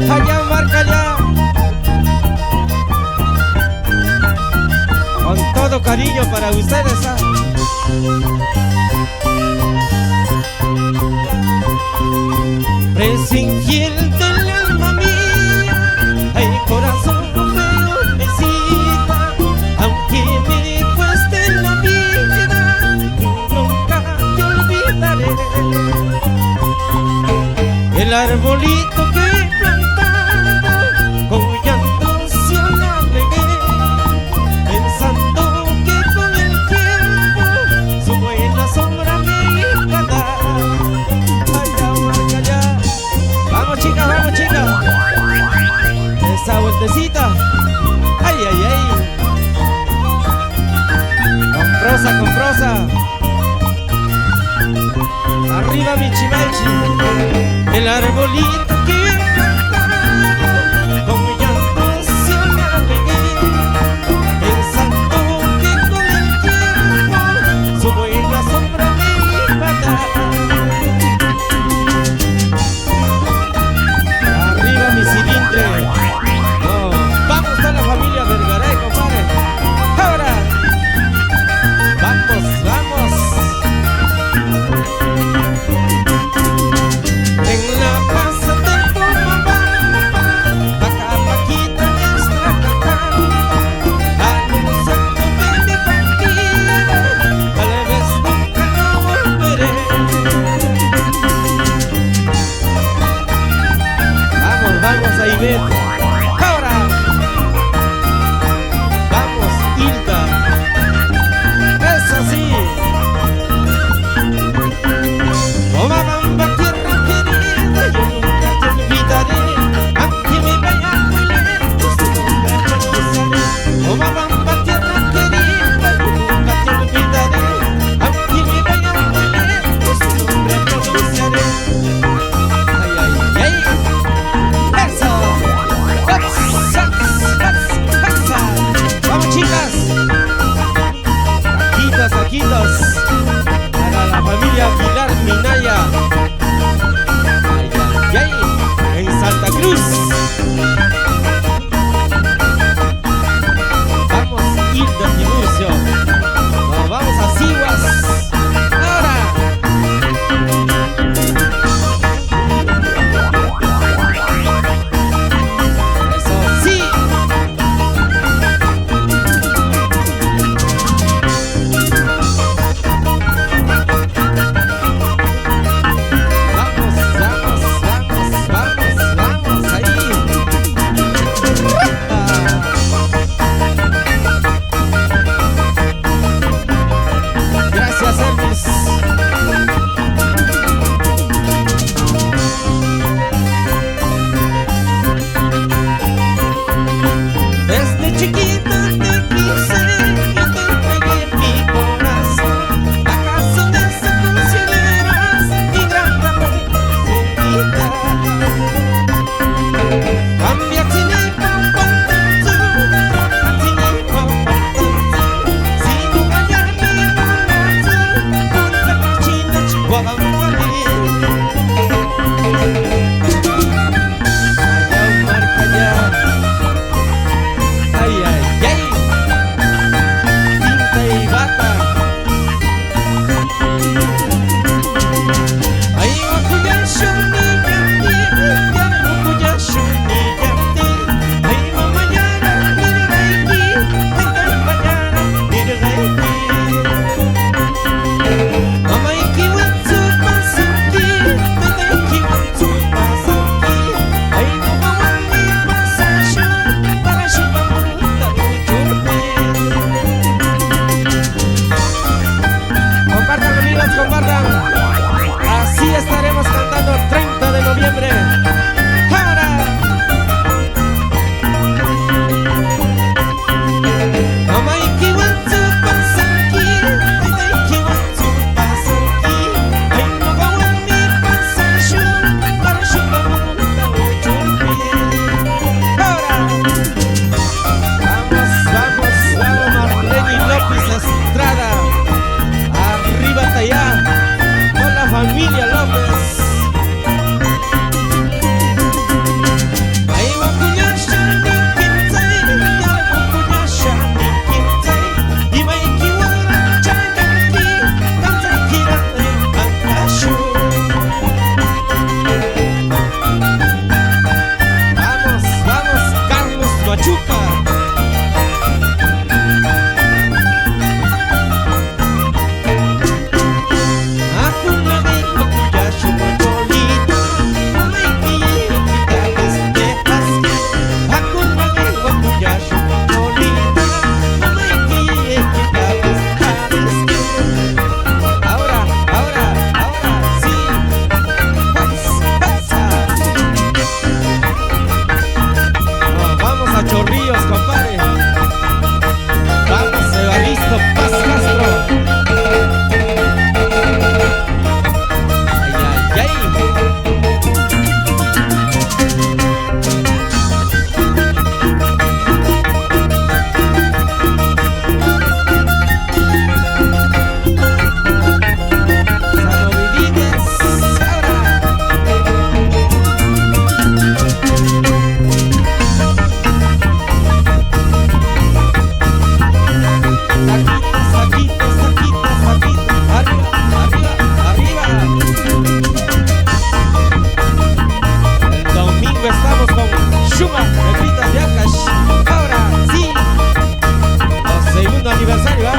Allá marca allá, con todo cariño para ustedes. Presa infiel del alma mía, ay corazón feo besita, aunque me cueste la vida, nunca te olvidaré. El arbolito que he plantado, con llanto se la regué, pensando que con el tiempo su buena sombra me iba a dar. Allá, allá, vamos chicas, esa vueltecita, ay, ay, ay, con prosa, arriba mi chimechi. El arbolito que he plantado, con llanto se la regué, pensando que con el tiempo su buena sombra me iba a dar. Arriba mi cilindre. Oh, vamos a la familia Vergaray, compadre. Ahora, vamos. En la casa de aniversario, ¿ah?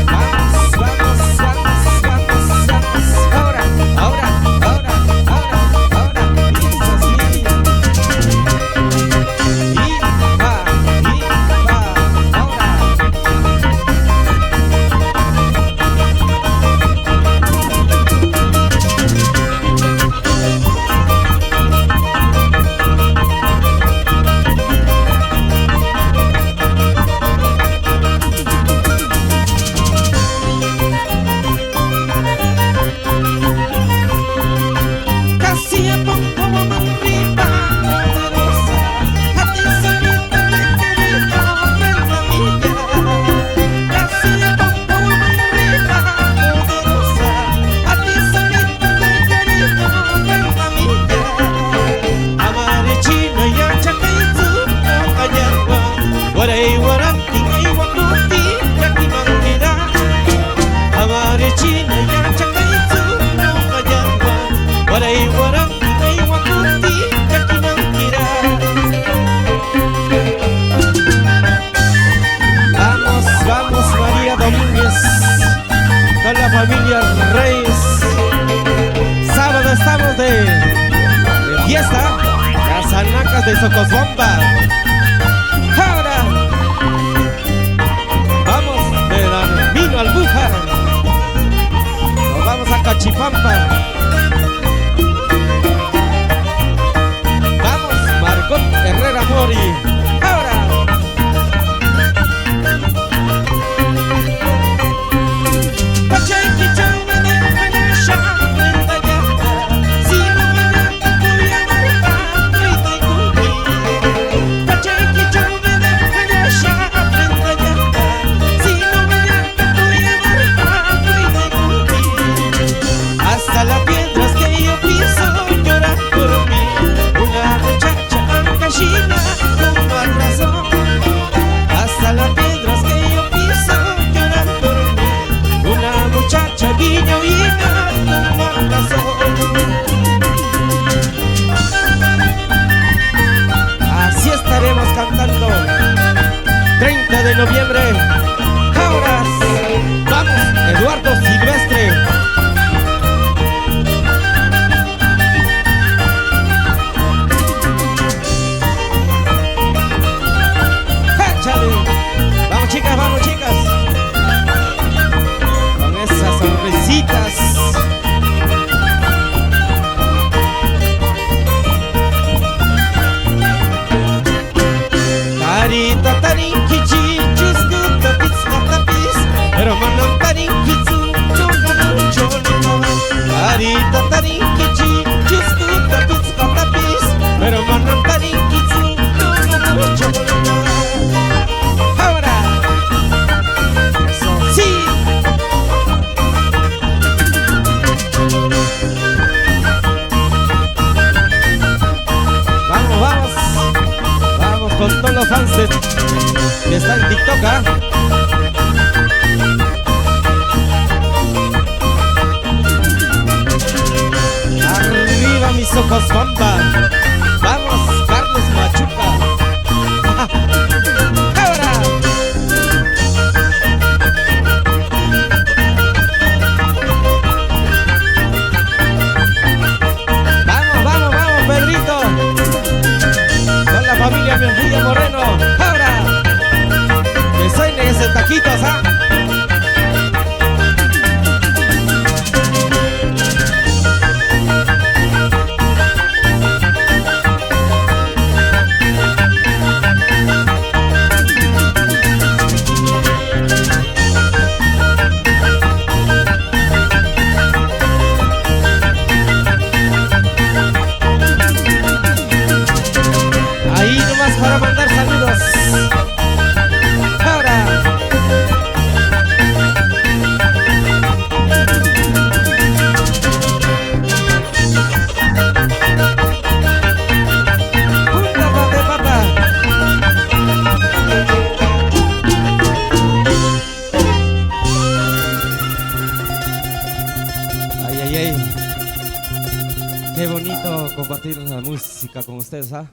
Vamos, vamos, vamos, vamos, vamos. Ahora, ahora, ahora, ahora, ahora. Dice así. Y va, ahora. Con la familia Reyes. Sábado estamos de fiesta. Las anacas de Socosbomba. Ahora vamos de Darmino al Bújar. Nos vamos a Cachipampa. Vamos, Margot Herrera Mori. Ahora cantando 30 de noviembre. Ahora vamos, Eduardo Silvestre. ¡Échale! Vamos chicas, vamos chicas. Con esas sonrisitas. Carita tarinkichi, chiscuta pizmatapis, pero manam tarinkichu, chonganucholima. Carita tarinkichi, chiscuta pizmatapis, pero manam tarinkichu, chonganucholima. Ahora, eso sí. Vamos, vamos. Con todos los fans que están en TikTok, ¿ah? Arriba mis ojos bomba. Vamos, Carlos Machuca. Ahora vamos, vamos, vamos, Pedrito. Con la familia Mejía Moreno. Ahora que suene ese taquitos, ¿ah? Ahí nomás para mandar saludos. Ahora de papa. Ay, ay, ay. Qué bonito compartir la música con ustedes, ¿ah?